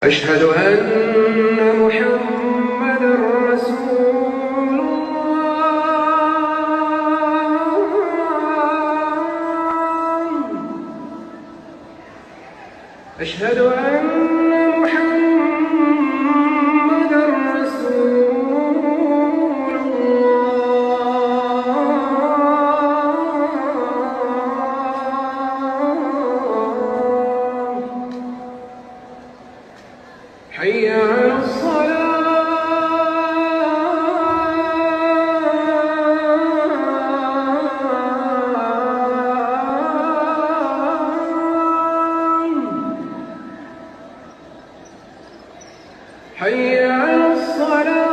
أشهد أن محمدًا رسول الله. أشهد أن محمدًا رسول الله. حي على الصلاة. حي على الصلاة.